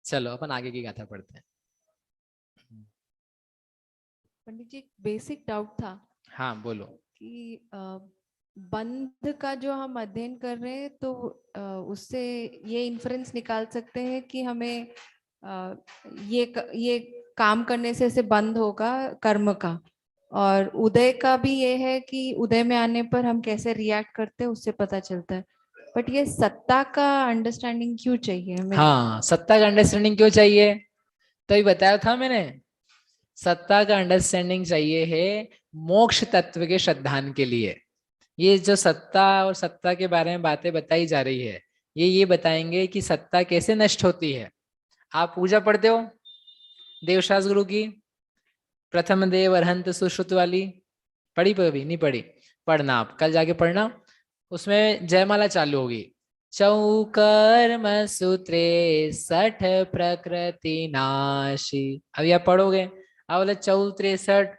चलो अपन आगे की गाथा पढ़ते हैं। पंडित जी, बेसिक डाउट था हाँ बोलो। कि बंध का जो हम अध्ययन कर रहे हैं तो उससे ये इन्फरेंस निकाल सकते हैं कि हमें ये काम करने से बंद होगा कर्म का, और उदय का भी ये है कि उदय में आने पर हम कैसे रिएक्ट करते हैं उससे पता चलता है। बट ये सत्ता का अंडरस्टैंडिंग क्यों चाहिए हमें? हाँ, सत्ता का अंडरस्टैंडिंग क्यों चाहिए? तो ये बताया था मैंने, सत्ता का अंडरस्टैंडिंग चाहिए है मोक्ष तत्व के श्रद्धान के लिए। ये जो सत्ता और सत्ता के बारे में बातें बताई जा रही है, ये बताएंगे कि सत्ता कैसे नष्ट होती है। आप पूजा पढ़ते हो देवशास्त्र गुरु की, प्रथम देव अरहंत सुश्रुत वाली, पढ़ी कभी नहीं पढ़ी? पढ़ना, आप कल जाके पढ़ना, उसमें जयमाला चालू होगी। चौकर्म सूत्रे सठ प्रकृति नाशी, अभी आप पढ़ोगे, अब बोले 64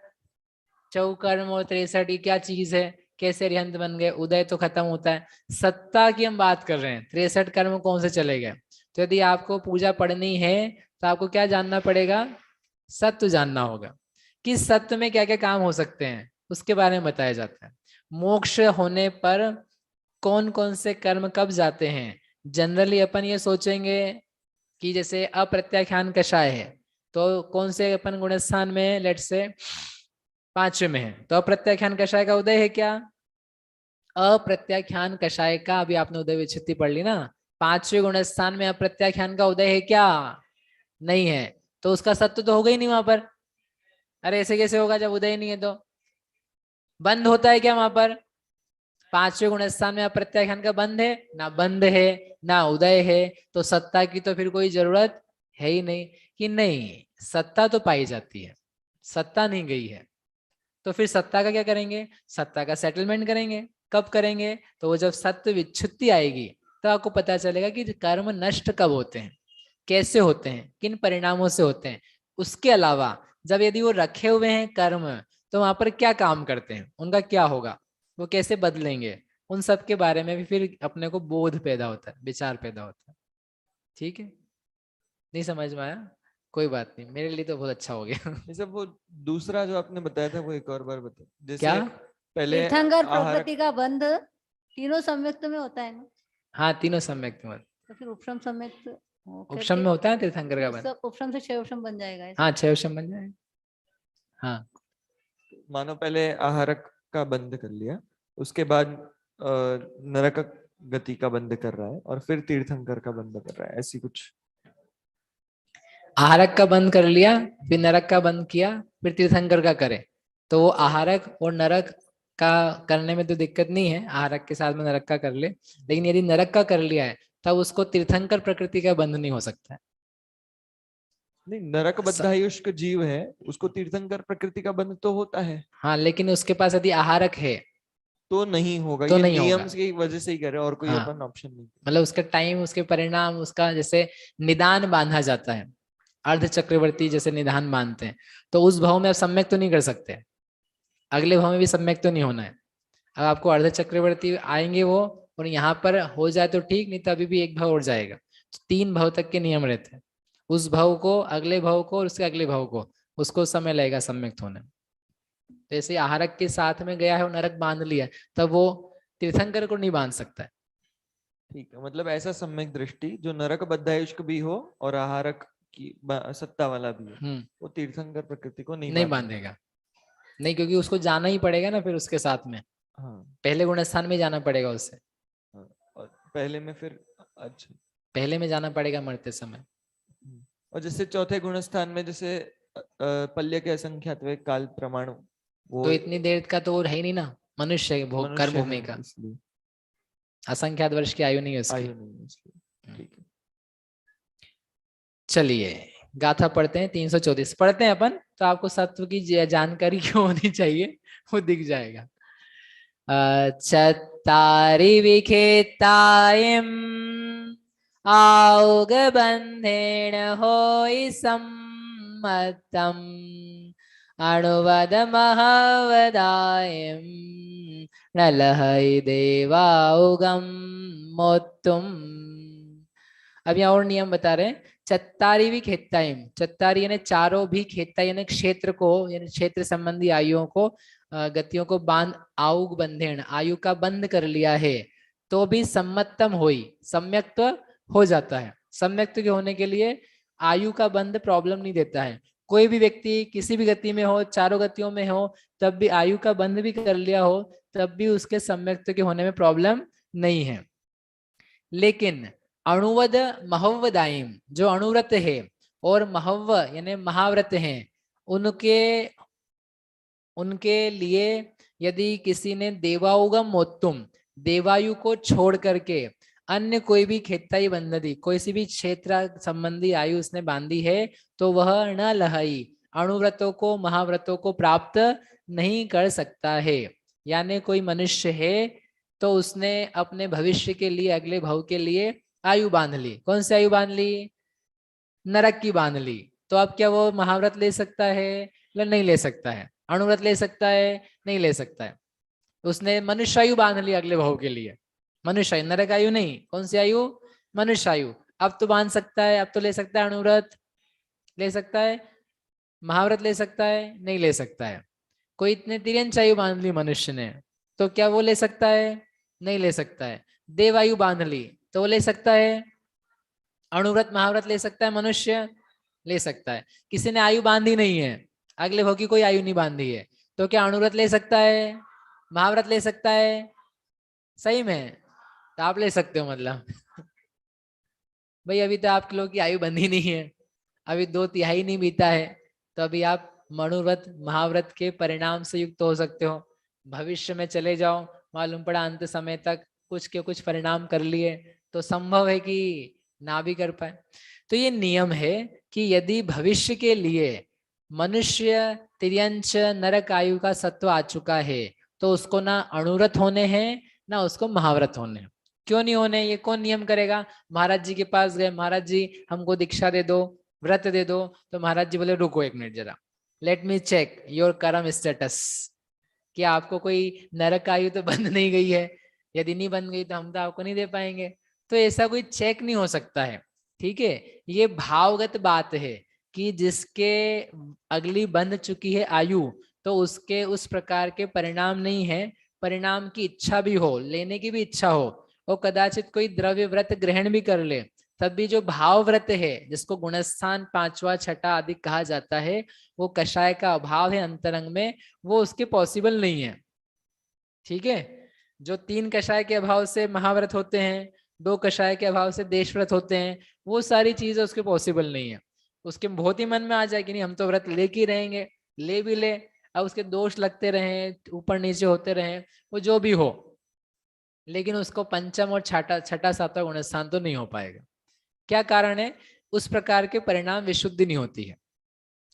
चौकर्म और 63 ये क्या चीज है, कैसे अरिहंत बन गए? उदय तो खत्म होता है, सत्ता की हम बात कर रहे हैं, 63 कर्म कौन से चले गए? तो यदि आपको पूजा पढ़नी है तो आपको क्या जानना पड़ेगा? सत्य जानना होगा कि सत्य में क्या क्या काम हो सकते हैं, उसके बारे में बताया जाता है। मोक्ष होने पर कौन कौन से कर्म कब जाते हैं? जनरली अपन ये सोचेंगे कि जैसे अप्रत्याख्यान कषाय है तो कौन से अपन गुणस्थान में, लेट से 5वें में है, तो अप्रत्याख्यान कषाय का उदय है क्या? अप्रत्याख्यान कषाय का, अभी आपने उदय विच्छित्ति पढ़ ली ना, 5वें गुणस्थान में अप्रत्याख्यान का उदय है क्या? नहीं है, तो उसका सत्य तो होगा ही नहीं वहां पर। अरे ऐसे कैसे होगा जब उदय नहीं है? तो बंद होता है क्या वहां पर? 5वें गुणस्थान में अप्रत्याख्यान का बंद है ना, बंद है ना उदय है, तो सत्ता की तो फिर कोई जरूरत है ही नहीं। कि नहीं, सत्ता तो पाई जाती है, सत्ता नहीं गई है, तो फिर सत्ता का क्या करेंगे? सत्ता का सेटलमेंट करेंगे। कब करेंगे? तो वो जब सत्य विच्छुत्ति आएगी तो आपको पता चलेगा कि कर्म नष्ट कब होते हैं, कैसे होते हैं, किन परिणामों से होते हैं। उसके अलावा जब यदि वो रखे हुए हैं कर्म, तो वहां पर क्या काम करते हैं, उनका क्या होगा, वो कैसे बदलेंगे, उन सब के बारे में भी फिर अपने को बोध पैदा होता है, विचार पैदा होता है। ठीक है, नहीं समझ में आया? कोई बात नहीं, मेरे लिए तो बहुत अच्छा हो गया। जैसे वो दूसरा जो आपने बताया था वो एक और बार बता, क्या? जैसे पहले तीर्थंकर आहार। प्रकृति का बंध तीनों संयुक्त में होता है ना, हाँ, तीनों सम्यक मत। तो फिर उपशम संयुक्त उपशम में होता है तीर्थंकर का बंध। उपशम से क्षय उपशम बन जाएगा ऐसा? हाँ, 6 उपशम बन जाए। हाँ, मानो पहले आहारक का बंद कर लिया, उसके बाद नरक गति का बंद कर रहा है, और फिर तीर्थंकर का बंद कर रहा है, ऐसी कुछ। आहारक का बंद कर लिया, फिर नरक का बंद किया, फिर तीर्थंकर का करे, तो वो आहारक और नरक का करने में तो दिक्कत नहीं है, आहारक के साथ में नरक का कर ले। लेकिन यदि नरक का कर लिया है तब उसको तीर्थंकर प्रकृति का बंध नहीं हो सकता है। नहीं, नरक बद्धायुष्क जीव है, उसको तीर्थंकर प्रकृति का बंध तो होता है। हाँ, लेकिन उसके पास यदि आहारक है तो नहीं होगा, तो ये नहीं नियम होगा। की वजह से ही कर रहे हैं, और कोई हाँ, अपन ऑप्शन नहीं। मतलब उसका टाइम, उसके परिणाम, उसका जैसे निदान बांधा जाता है, अर्ध चक्रवर्ती जैसे निदान बांधते हैं, तो उस भाव में आप सम्यक तो नहीं कर सकते, अगले भाव में भी सम्यक तो नहीं होना है। अब आपको अर्ध चक्रवर्ती आएंगे वो, और यहाँ पर हो जाए तो ठीक, नहीं तो अभी भी एक भाव और जाएगा। तो 3 भाव तक के नियम रहते हैं, उस भाव को, अगले भाव को, और उसके अगले भाव को, उसको समय लगेगा सम्यक्त होने में। तो ऐसे आहारक के साथ में गया है और नरक बांध लिया, तब वो तीर्थंकर को नहीं बांध सकता है। ठीक है, मतलब ऐसा सम्यक दृष्टि जो नरक बद्धायुष्क भी हो और आहारक की सत्ता वाला भी हो, वो तीर्थंकर प्रकृति को नहीं नहीं बांधेगा। बांधेगा, नहीं, क्योंकि उसको जाना ही पड़ेगा ना फिर उसके साथ में। हाँ, पहले गुणस्थान में जाना पड़ेगा उससे। हाँ, और पहले में फिर, अच्छा, पहले में जाना पड़ेगा मरते समय। और जैसे चौथे गुणस्थान में जैसे पल्य के असंख्यात वे काल प्रमाण, वो तो इतनी देर का तो वो है ही नहीं ना, मनुष्य भोग कर्म मनुष्य भूमि है का, इसलिए असंख्यात वर्ष की आयु नहीं है उसकी। आयु नहीं है इसलिए। ठीक है, चलिए गाथा पढ़ते हैं, 334 पढ़ते हैं अपन, तो आपको सत्व की जानकारी क्यों होनी चाहिए वो दिख जाएगा। चत्तारि विखेतायम् आउगबन्धेन होयि सम्मतम् अणुवद महवदायम् न लहै देवाउगम मोत्तुम। अब यहाँ और नियम बता रहे हैं चत्तारी भी खेताइम, चत्तारी यानी चारों भी, खेता यानी क्षेत्र को, यानी क्षेत्र संबंधी आयुओं को, गतियों को बांध, आयुग बंधेन, आयु का बंद कर लिया है, तो भी सम्मतम होई, सम्यक्त हो जाता है। सम्यक्त के होने के लिए आयु का बंद प्रॉब्लम नहीं देता है। कोई भी व्यक्ति किसी भी गति में हो, चारों गतियों में हो, तब भी आयु का बंद भी कर लिया हो, तब भी उसके सम्यक्त के होने में प्रॉब्लम नहीं है। लेकिन अणुवद महव्वदायिम, जो अणुव्रत है और महव्व यानी महाव्रत हैं, उनके लिए यदि किसी ने देवाउगम मोत्तुम, देवायु को छोड़ करके अन्य कोई भी खेताई बंधदी, कोई सी भी क्षेत्र संबंधी आयु उसने बांधी है, तो वह न लहई, अणुव्रतों को, महाव्रतों को प्राप्त नहीं कर सकता है। यानी कोई मनुष्य है तो उसने अपने भविष्य के लिए, अगले भव के लिए आयु बांध ली। कौन सी आयु बांध ली? नरक की बांध ली। तो अब क्या वो महाव्रत ले सकता है? नहीं ले सकता है। अणुव्रत ले सकता है? नहीं ले सकता है। उसने मनुष्य आयु बांध ली अगले भव के लिए, मनुष्य आयु, नरक आयु नहीं। कौन सी आयु? मनुष्य आयु। अब तो बांध सकता है, अब तो ले सकता है, अणुव्रत ले सकता है, महाव्रत ले सकता है? नहीं ले सकता है। कोई इतने तिर्यंच आयु बांध ली मनुष्य ने, तो क्या वो ले सकता है? नहीं ले सकता है। देवायु बांध ली तो वो ले सकता है? अणुव्रत महाव्रत ले सकता है मनुष्य? ले सकता है। किसी ने आयु बांधी नहीं है, अगले भव की कोई आयु नहीं बांधी है, तो क्या अणुव्रत ले सकता है? महाव्रत ले सकता है? सही में? तो आप ले सकते हो मतलब भाई अभी तो आप लोगों की आयु बंधी नहीं है, अभी 2/3 नहीं बीता है, तो अभी आप अणुव्रत महाव्रत के परिणाम से युक्त हो सकते हो। भविष्य में चले जाओ, मालूम पड़ा अंत समय तक कुछ के कुछ परिणाम कर लिए, तो संभव है कि ना भी कर पाए। तो ये नियम है कि यदि भविष्य के लिए मनुष्य तिर्यंच नरक आयु का सत्व आ चुका है, तो उसको ना अणुव्रत होने हैं ना उसको महाव्रत होने हैं। क्यों नहीं होने? ये कौन नियम करेगा? महाराज जी के पास गए, महाराज जी हमको दीक्षा दे दो, व्रत दे दो, तो महाराज जी बोले रुको एक मिनट जरा, लेट मी चेक योर कर्म स्टेटस, कि आपको कोई नरक आयु तो बंद नहीं गई है, यदि नहीं बंद गई तो हम तो आपको नहीं दे पाएंगे। तो ऐसा कोई चेक नहीं हो सकता है, ठीक है। ये भावगत बात है कि जिसके अगली बंध चुकी है आयु, तो उसके उस प्रकार के परिणाम नहीं है। परिणाम की इच्छा भी हो, लेने की भी इच्छा हो, और कदाचित कोई द्रव्य व्रत ग्रहण भी कर ले, तब भी जो भाव व्रत है, जिसको गुणस्थान 5वां 6ठा आदि कहा जाता है, वो कषाय का अभाव है अंतरंग में, वो उसके पॉसिबल नहीं है, ठीक है। जो 3 कषाय के अभाव से महाव्रत होते हैं, 2 कषाय के अभाव से देश व्रत होते हैं, वो सारी चीजें उसके पॉसिबल नहीं है। उसके बहुत ही मन में आ जाए कि नहीं हम तो व्रत लेके ही रहेंगे, ले भी ले, अब उसके दोष लगते रहे, ऊपर नीचे होते रहे, वो जो भी हो, लेकिन उसको पंचम और छठा 7वां गुणस्थान तो नहीं हो पाएगा। क्या कारण है? उस प्रकार के परिणाम विशुद्धि नहीं होती है।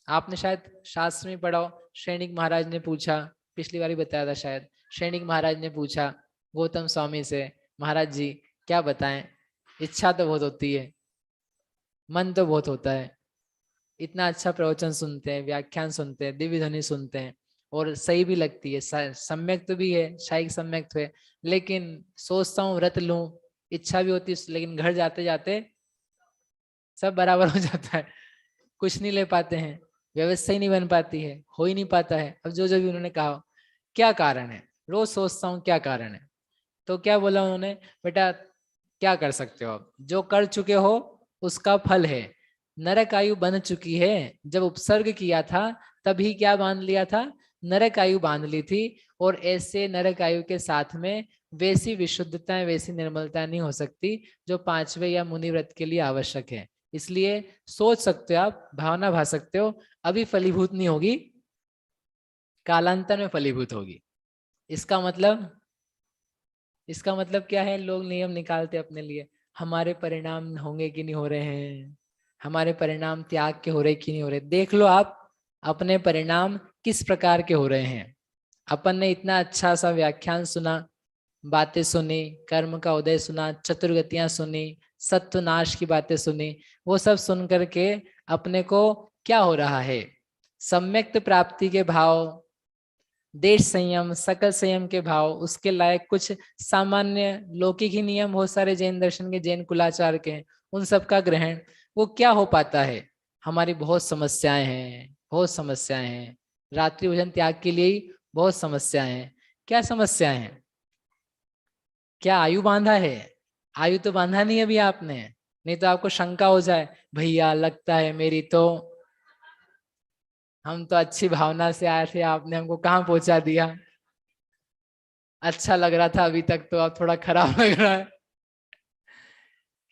आपने शायद शास्त्र में पढ़ा हो, श्रेणिक महाराज ने पूछा, पिछली बार ही बताया था शायद, श्रेणिक महाराज ने पूछा गौतम स्वामी से, महाराज जी क्या बताएं, इच्छा तो बहुत होती है, मन तो बहुत होता है, इतना अच्छा प्रवचन सुनते हैं, व्याख्यान सुनते हैं, दिव्य ध्वनि सुनते हैं, और सही भी लगती है, सम्यक तो भी है, शायिक सम्यक तो है, लेकिन सोचता हूँ व्रत लूं, इच्छा भी होती है, लेकिन घर जाते जाते सब बराबर हो जाता है, कुछ नहीं ले पाते हैं, व्यवस्था ही नहीं बन पाती है, हो ही नहीं पाता है। अब जो भी उन्होंने कहा, क्या कारण है? रोज सोचता हूँ क्या कारण है, तो क्या बोला उन्होंने, बेटा क्या कर सकते हो, अब जो कर चुके हो उसका फल है। नरक आयु बन चुकी है, जब उपसर्ग किया था तभी क्या बांध लिया था? नरक आयु बांध ली थी, और ऐसे नरक आयु के साथ में वैसी विशुद्धता, वैसी निर्मलता नहीं हो सकती जो 5वें या मुनि व्रत के लिए आवश्यक है। इसलिए सोच सकते हो आप, भावना भा सकते हो, अभी फलीभूत नहीं होगी, कालांतर में फलीभूत होगी। इसका मतलब क्या है? लोग नियम निकालते अपने लिए, हमारे परिणाम होंगे कि नहीं हो रहे हैं, हमारे परिणाम त्याग के हो रहे कि नहीं हो रहे। देख लो आप अपने परिणाम किस प्रकार के हो रहे हैं। अपन ने इतना अच्छा सा व्याख्यान सुना, बातें सुनी, कर्म का उदय सुना, चतुर्गतियां सुनी, सत्व नाश की बातें सुनी, वो सब सुन करके अपने को क्या हो रहा है? सम्यक्त प्राप्ति के भाव, देश संयम, सकल संयम के भाव, उसके लायक कुछ सामान्य लौकिक ही नियम बहुत सारे जैन दर्शन के, जैन कुलाचार के, उन सब का ग्रहण, वो क्या हो पाता है? हमारी बहुत समस्याएं हैं, बहुत समस्याएं हैं। रात्रि भोजन त्याग के लिए ही बहुत समस्याएं हैं। क्या समस्याएं हैं? क्या आयु बांधा है? आयु तो बांधा नहीं अभी आपने, नहीं तो आपको शंका हो जाए, भैया लगता है मेरी तो, हम तो अच्छी भावना से आए थे, आपने हमको कहाँ पहुंचा दिया। अच्छा लग रहा था अभी तक, तो अब थोड़ा खराब लग रहा है।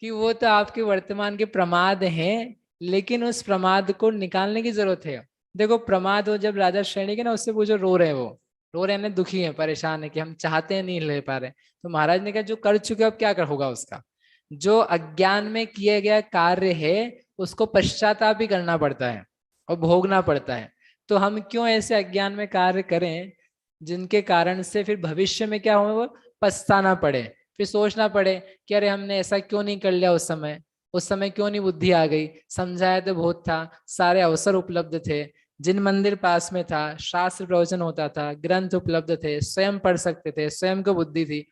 कि वो तो आपके वर्तमान के प्रमाद हैं, लेकिन उस प्रमाद को निकालने की जरूरत है। देखो प्रमाद हो जब राजा श्रेणी के ना, उससे पूछो रो रहे हैं, वो रो रहे हैं ना, दुखी है, परेशान है कि हम चाहते हैं नहीं ले पा रहे। तो महाराज ने कहा जो कर चुके अब क्या कर होगा उसका। जो अज्ञान में किया गया कार्य है उसको पश्चाताप भी करना पड़ता है और भोगना पड़ता है। तो हम क्यों ऐसे अज्ञान में कार्य करें जिनके कारण से फिर भविष्य में क्या हो, वो पछताना पड़े, फिर सोचना पड़े कि अरे हमने ऐसा क्यों नहीं कर लिया उस समय क्यों नहीं बुद्धि आ गई। समझाया तो बहुत था, सारे अवसर उपलब्ध थे, जिन मंदिर पास में था, शास्त्र प्रवचन होता था, ग्रंथ उपलब्ध थे, स्वयं पढ़ सकते थे, स्वयं को बुद्धि थी।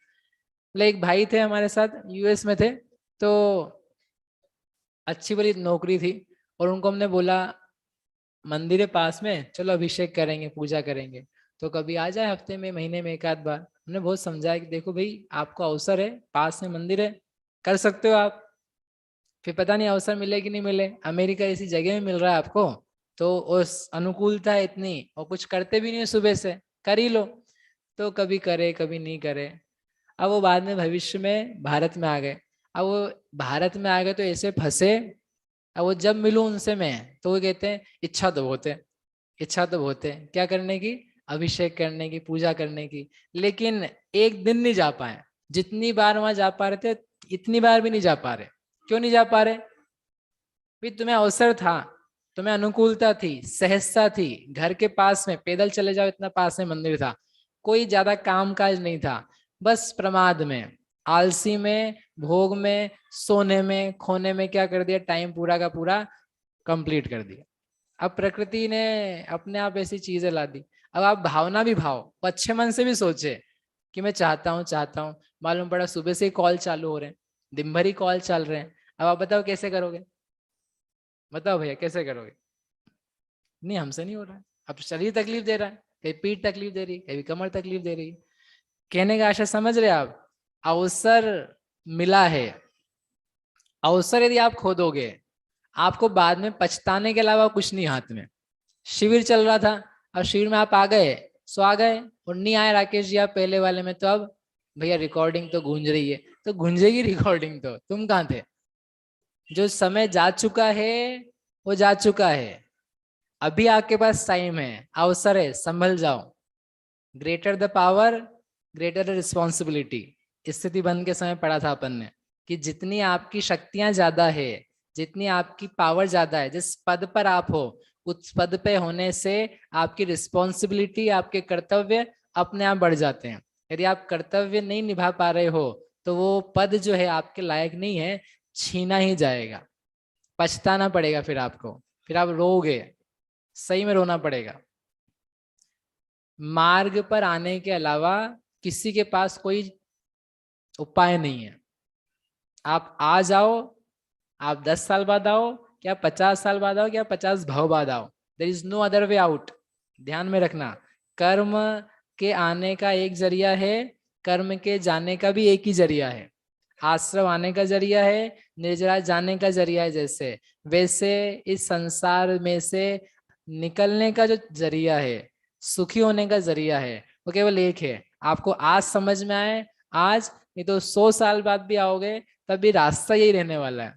एक भाई थे हमारे साथ, यूएस में थे, तो अच्छी बड़ी नौकरी थी, और उनको हमने बोला मंदिर है पास में, चलो अभिषेक करेंगे, पूजा करेंगे, तो कभी आ जाए हफ्ते में, महीने में एक आध बार। हमने बहुत समझाया कि देखो भाई आपको अवसर है, पास में मंदिर है, कर सकते हो आप, फिर पता नहीं अवसर मिले कि नहीं मिले, अमेरिका ऐसी जगह में मिल रहा है आपको, तो उस अनुकूलता है इतनी, और कुछ करते भी नहीं सुबह से, कर ही लो। तो कभी करे कभी नहीं करे। अब वो बाद में भविष्य में भारत में आ गए। अब वो भारत में आ गए तो ऐसे फंसे। अब वो जब मिलूं उनसे मैं, तो वो कहते हैं इच्छा तो बहुत है, इच्छा तो बहुत है, क्या करने की, अभिषेक करने की, पूजा करने की, लेकिन एक दिन नहीं जा पाए। जितनी बार वहां जा पा रहे थे इतनी बार भी नहीं जा पा रहे। क्यों नहीं जा पा रहे? भी तुम्हें अवसर था, तुम्हें अनुकूलता थी, सहजता थी, घर के पास में पैदल चले जाओ, इतना पास में मंदिर था, कोई ज्यादा काम काज नहीं था, बस प्रमाद में, आलसी में, भोग में, सोने में, खोने में क्या कर दिया, टाइम पूरा का पूरा कंप्लीट कर दिया। अब प्रकृति ने अपने आप ऐसी चीजें ला दी। अब आप भावना भी भाव, अच्छे मन से भी सोचे कि मैं चाहता हूँ चाहता हूँ, मालूम पड़ा सुबह से ही कॉल चालू हो रहे हैं, दिन भर ही कॉल चल रहे हैं। अब आप बताओ कैसे करोगे? बताओ भैया कैसे करोगे? नहीं हमसे नहीं हो रहा है। अब शरीर तकलीफ दे रहा है, कहीं पीठ तकलीफ दे रही है, कहीं कमर तकलीफ दे रही है। कहने का आशा समझ रहे आप? अवसर मिला है, अवसर यदि आप खो दोगे आपको बाद में पछताने के अलावा कुछ नहीं हाथ में। शिविर चल रहा था, और शिविर में आप आ गए, सो आ गए, और नहीं आए राकेश जी आप पहले वाले में, तो अब भैया रिकॉर्डिंग तो गूंज रही है, तो गूंजेगी रिकॉर्डिंग, तो तुम कहाँ थे? जो समय जा चुका है वो जा चुका है, अभी आपके पास टाइम है, अवसर है, संभल जाओ। Greater the power greater the responsibility, स्थिति बंद के समय पढ़ा था अपन ने, कि जितनी आपकी शक्तियां ज्यादा है, जितनी आपकी पावर ज्यादा है, जिस पद पर आप हो, उस पद पे होने से आपकी रिस्पॉन्सिबिलिटी, आपके कर्तव्य अपने आप बढ़ जाते हैं। यदि आप कर्तव्य नहीं निभा पा रहे हो तो वो पद जो है आपके लायक नहीं है, छीना ही जाएगा, पछताना पड़ेगा फिर आपको, फिर आप रोओगे, सही में रोना पड़ेगा। मार्ग पर आने के अलावा किसी के पास कोई उपाय नहीं है। आप आ जाओ, आप 10 साल बाद आओ, क्या 50 साल बाद आओ, क्या 50 भाव बाद आओ, there is no other way out. ध्यान में रखना, कर्म के आने का एक जरिया है, कर्म के जाने का भी एक ही जरिया है। आश्रम आने का जरिया है, निर्जरा जाने का जरिया है, जैसे वैसे इस संसार में से निकलने का जो जरिया है, सुखी होने का जरिया है, वो केवल एक है। आपको आज समझ में आए आज, नहीं तो 100 साल बाद भी आओगे तब भी रास्ता यही रहने वाला है।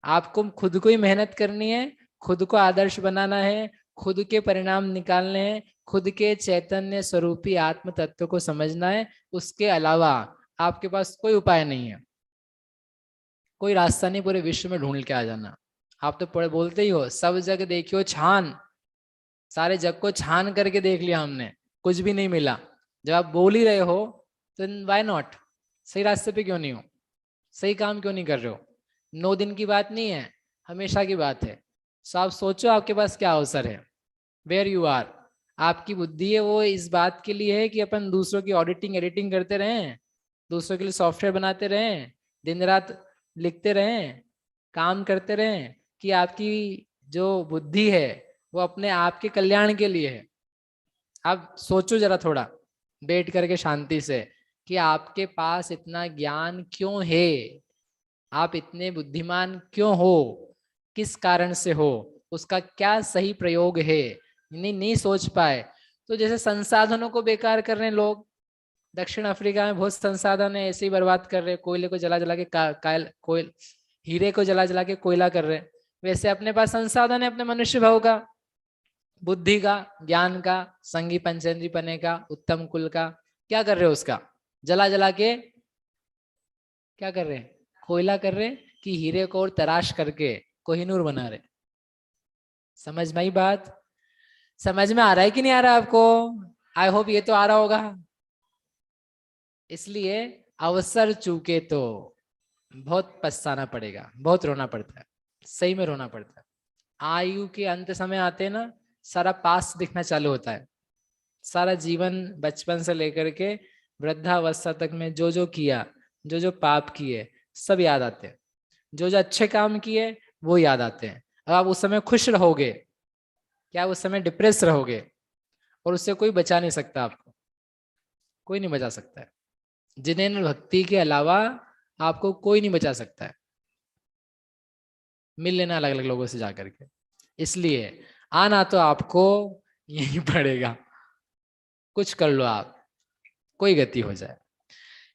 आपको खुद को ही मेहनत करनी है, खुद को आदर्श बनाना है, खुद के परिणाम निकालने हैं, खुद के चैतन्य स्वरूपी आत्म तत्व को समझना है। उसके अलावा आपके पास कोई उपाय नहीं है, कोई रास्ता नहीं पूरे विश्व में ढूंढ के आ जाना। आप तो पढ़े बोलते ही हो, सब जग देखियो छान, सारे जग को छान करके देख लिया हमने, कुछ भी नहीं मिला। जब आप बोल ही रहे हो तो वाई नॉट, सही रास्ते पे क्यों नहीं हो, सही काम क्यों नहीं कर रहे हो? 9 दिन की बात नहीं है, हमेशा की बात है। सो आप सोचो आपके पास क्या अवसर है, वेयर यू आर। आपकी बुद्धि है वो इस बात के लिए है कि अपन दूसरों की ऑडिटिंग एडिटिंग करते रहें, दूसरों के लिए सॉफ्टवेयर बनाते रहें, दिन रात लिखते रहें, काम करते रहें, कि आपकी जो बुद्धि है वो अपने आप के कल्याण के लिए है। आप सोचो जरा थोड़ा बैठ करके शांति से कि आपके पास इतना ज्ञान क्यों है, आप इतने बुद्धिमान क्यों हो, किस कारण से हो, उसका क्या सही प्रयोग है। नहीं सोच पाए तो जैसे संसाधनों को बेकार कर रहे हैं लोग। दक्षिण अफ्रीका में बहुत संसाधन है, ऐसे ही बर्बाद कर रहे हैं, कोयले को जला जला के हीरे को जला जला के कोयला कर रहे हैं। वैसे अपने पास संसाधन है अपने मनुष्य भाव का, बुद्धि का, ज्ञान का, संगी पंचेंद्री पने का, उत्तम कुल का, क्या कर रहे हो उसका जला जला के क्या कर रहे हैं, कोयला कर रहे हैं कि हीरे को और तराश करके कोहिनूर बना रहे। समझ में आई बात? समझ में आ रहा है कि नहीं आ रहा आपको? आई होप ये तो आ रहा होगा। इसलिए अवसर चूके तो बहुत पछताना पड़ेगा, बहुत रोना पड़ता है, सही में रोना पड़ता है। आयु के अंत समय आते ना, सारा पास दिखना चालू होता है। सारा जीवन बचपन से लेकर के वृद्धावस्था तक में जो जो किया, जो जो पाप किए, सब याद आते हैं। जो जो अच्छे काम किए वो याद आते हैं। अब आप उस समय खुश रहोगे क्या उस समय डिप्रेस रहोगे? और उससे कोई बचा नहीं सकता आपको, कोई नहीं बचा सकता है। जिनेन्द्र भक्ति के अलावा आपको कोई नहीं बचा सकता है। मिल लेना अलग अलग लोगों से जाकर के। इसलिए आना तो आपको यही पड़ेगा, कुछ कर लो आप, कोई गति हो जाए।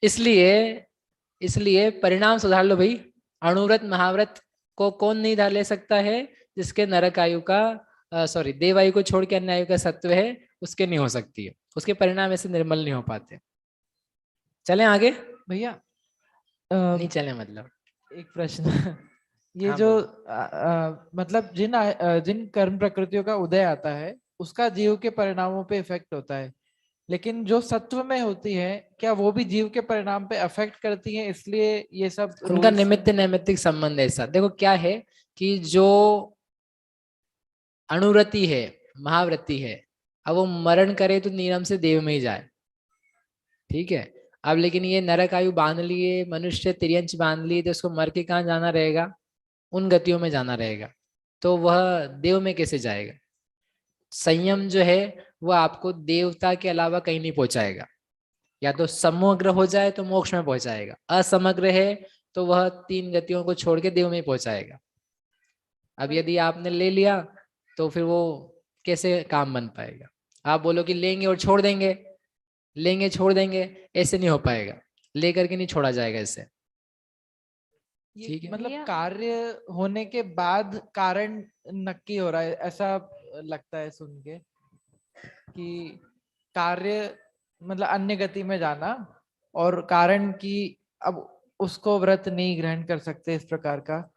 इसलिए परिणाम सुधार लो भाई। अणुव्रत महाव्रत को कौन नहीं ले सकता है? जिसके नरक आयु का देवायु को छोड़ के अन्य आयु का सत्व है, उसके नहीं हो सकती है। उसके परिणाम ऐसे निर्मल नहीं हो पाते। चलें आगे भैया। नहीं चले मतलब एक प्रश्न ये हाँ, जो मतलब जिन कर्म प्रकृतियों का उदय आता है उसका जीव के परिणामों पे इफेक्ट होता है, लेकिन जो सत्व में होती है क्या वो भी जीव के परिणाम पे अफेक्ट करती है? इसलिए ये सब उनका rules- निमित्त नैमित्तिक संबंध है। ऐसा देखो क्या है कि जो अणुव्रति है, महाव्रति है, अब वो मरण करे तो नियम से देव में ही जाए, ठीक है। अब लेकिन ये नरक आयु बांध लिए, मनुष्य तिर्यंच बांध लिए, तो उसको मर के कहाँ जाना रहेगा? उन गतियों में जाना रहेगा। तो वह देव में कैसे जाएगा? संयम जो है वह आपको देवता के अलावा कहीं नहीं पहुंचाएगा। या तो समग्र हो जाए तो मोक्ष में पहुंचाएगा, असमग्र है तो वह तीन गतियों को छोड़ के देव में पहुंचाएगा। अब यदि आपने ले लिया तो फिर वो कैसे काम बन पाएगा? आप बोलो कि लेंगे और छोड़ देंगे, लेंगे छोड़ देंगे, ऐसे नहीं हो पाएगा। लेकर के नहीं छोड़ा जाएगा इससे। ये ठीक है। मतलब भैया- कार्य होने के बाद कारण नक्की हो रहा है, ऐसा लगता है सुन के कि कार्य मतलब अन्य गति में जाना और कारण की अब उसको व्रत नहीं ग्रहण कर सकते इस प्रकार का।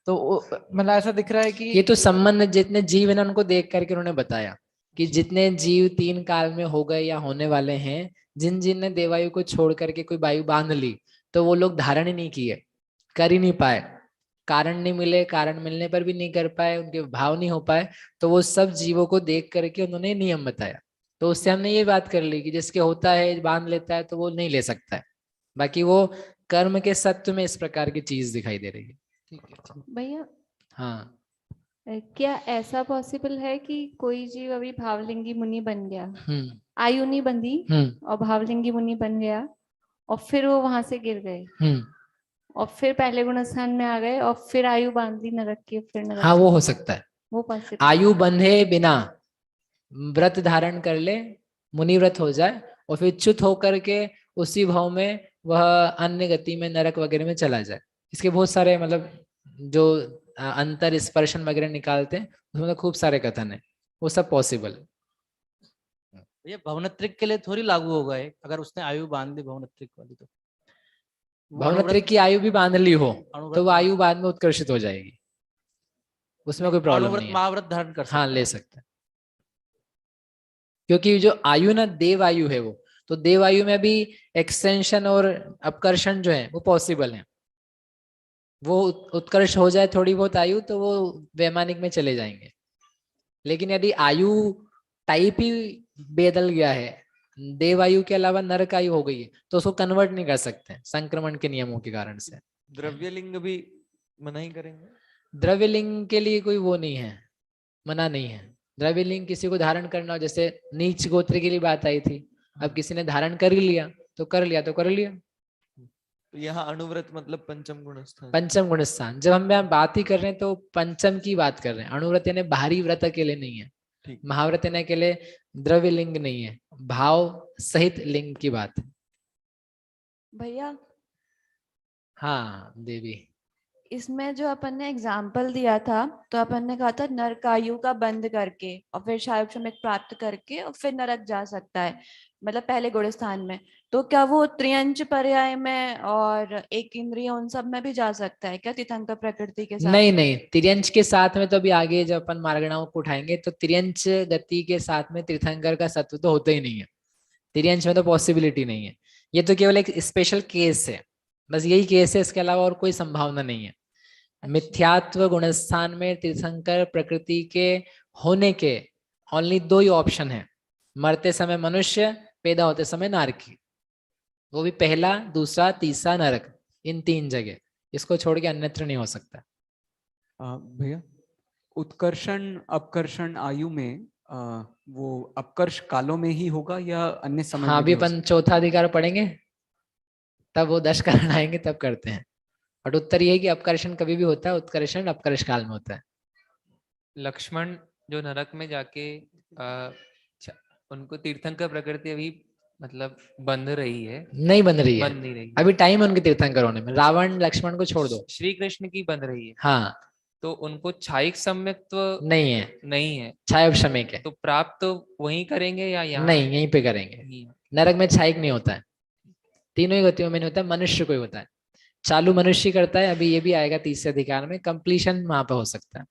तो मतलब ऐसा दिख रहा है कि ये तो संबंध जितने जीव है ना उनको देख करके उन्होंने बताया कि जितने जीव 3 काल में हो गए या होने वाले हैं, जिन जिन ने देवायु को छोड़ करके कोई वायु बांध ली, तो वो लोग धारण ही नहीं किए, कर ही नहीं पाए, कारण नहीं मिले, कारण मिलने पर भी नहीं कर पाए, उनके भाव नहीं हो पाए। तो वो सब जीवों को देख करके उन्होंने नियम बताया। तो उससे हमने ये बात कर ली कि जिसके होता है बांध लेता है तो वो नहीं ले सकता है। बाकी वो कर्म के सत्व में इस प्रकार की चीज दिखाई दे रही है। ठीक है भैया हाँ। क्या ऐसा पॉसिबल है कि कोई जीव अभी भावलिंगी मुनि बन गया, हम्म आयु नहीं बंधी और भावलिंगी मुनि बन गया और फिर वो वहां से गिर गए और फिर पहले गुणस्थान में आ गए और फिर आयु बांध ली नरक की, फिर नरक हाँ वो चले हो गए? सकता है। वो पॉसिबल? आयु बंधे बिना व्रत धारण कर ले, मुनि व्रत हो जाए और फिर च्युत होकर के उसी भाव में वह अन्य गति में नरक वगैरह में चला जाए। इसके बहुत सारे मतलब जो अंतर स्पर्शन वगैरह निकालते हैं उसमें तो खूब सारे कथन है, वो सब पॉसिबल। ये भवनत्रिक के लिए थोड़ी लागू होगा ये, अगर उसने आयु बांध ली भवनत्रिक वाली तो वो भवनत्रिक की आयु भी बांध ली हो अणुव्रत- तो वो आयु बाद में उत्कर्षित हो जाएगी, उसमें कोई प्रॉब्लम अणुव्रत नहीं है। महाव्रत धारण कर सकता हाँ है। ले सकता है, क्योंकि जो आयु ना देव आयु है वो, तो देव आयु में भी एक्सटेंशन और अपकर्षण जो है वो पॉसिबल है। वो उत्कर्ष हो जाए थोड़ी बहुत आयु तो वो वैमानिक में चले जाएंगे। लेकिन यदि आयु टाइप ही बदल गया है, देवायु के अलावा नरक आयु हो गई है, तो उसको कन्वर्ट नहीं कर सकते संक्रमण के नियमों के कारण से। द्रव्यलिंग भी मना ही करेंगे। द्रव्य लिंग के लिए कोई वो नहीं है, मना नहीं है। द्रव्य लिंग किसी को धारण करना हो, जैसे नीच गोत्र के लिए बात आई थी, अब किसी ने धारण कर ही लिया तो कर लिया तो कर लिया। तो यहाँ अणुव्रत मतलब पंचम गुण स्थान। पंचम गुण स्थान, जब हम यहाँ बात ही कर रहे हैं तो पंचम की बात कर रहे हैं। अणुव्रत यानी बाहरी व्रत के लिए नहीं है, ठीक। महाव्रत यानी के लिए द्रव्य लिंग नहीं है, भाव सहित लिंग की बात है। भैया हाँ देवी, इसमें जो अपन ने एग्जाम्पल दिया था, तो अपन ने कहा था नरकायु का बंद करके और फिर शायुक्षमिक प्राप्त करके और फिर नरक जा सकता है, मतलब पहले गुण स्थान में। तो क्या वो त्रियंच पर्याय में और एक इंद्रिय उन सब में भी जा सकता है क्या, तीर्थंकर प्रकृति के साथ? नहीं नहीं, तिर्यंच के साथ में तो अभी आगे जब अपन मार्गणाओं को उठाएंगे तो तिर्यंच गति के साथ में तीर्थंकर का सत्व तो होता ही नहीं है, तिर्यंच में तो पॉसिबिलिटी नहीं है। ये तो केवल एक स्पेशल केस है, बस यही केस है, इसके अलावा और कोई संभावना नहीं है। मिथ्यात्व गुणस्थान में तीर्थंकर प्रकृति के होने के ओनली दो ही ऑप्शन है, मरते समय मनुष्य, पैदा होते समय नारकी, वो भी पहला दूसरा तीसरा नरक, इन तीन जगह, इसको छोड़ के अन्यत्र नहीं हो सकता। भैया उत्कर्षण अपकर्षण आयु में वो अपकर्ष कालों में ही होगा या अन्य समय हाँ में अभी भी हो अपन चौथा अधिकार पढ़ेंगे तब वो 10 कारण आएंगे तब करते हैं, बट उत्तर ये है कि अपकर्षण कभी भी होता है, उत्कर्षण अपकर्ष काल में होता है। लक्ष्मण जो नरक में जाके उनको तीर्थंकर प्रकृति अभी मतलब बंध रही है? नहीं बंध रही है, बंध नहीं रही है। अभी टाइम है उनके तीर्थंकर होने में। रावण लक्ष्मण को छोड़ दो, श्री कृष्ण की बंध रही है। हाँ तो उनको छायिक सम्यक्त्व नहीं है, नहीं है, छायोपशमिक है। तो प्राप्त तो वहीं करेंगे या यहाँ? नहीं, यहीं पे करेंगे। यहीं। नरक में छायिक नहीं होता है, तीनों ही गतियों में नहीं होता है, मनुष्य को ही होता है। चालू मनुष्य करता है, अभी ये भी आएगा तीसरे अधिकार में, कंप्लीशन वहां पे हो सकता है।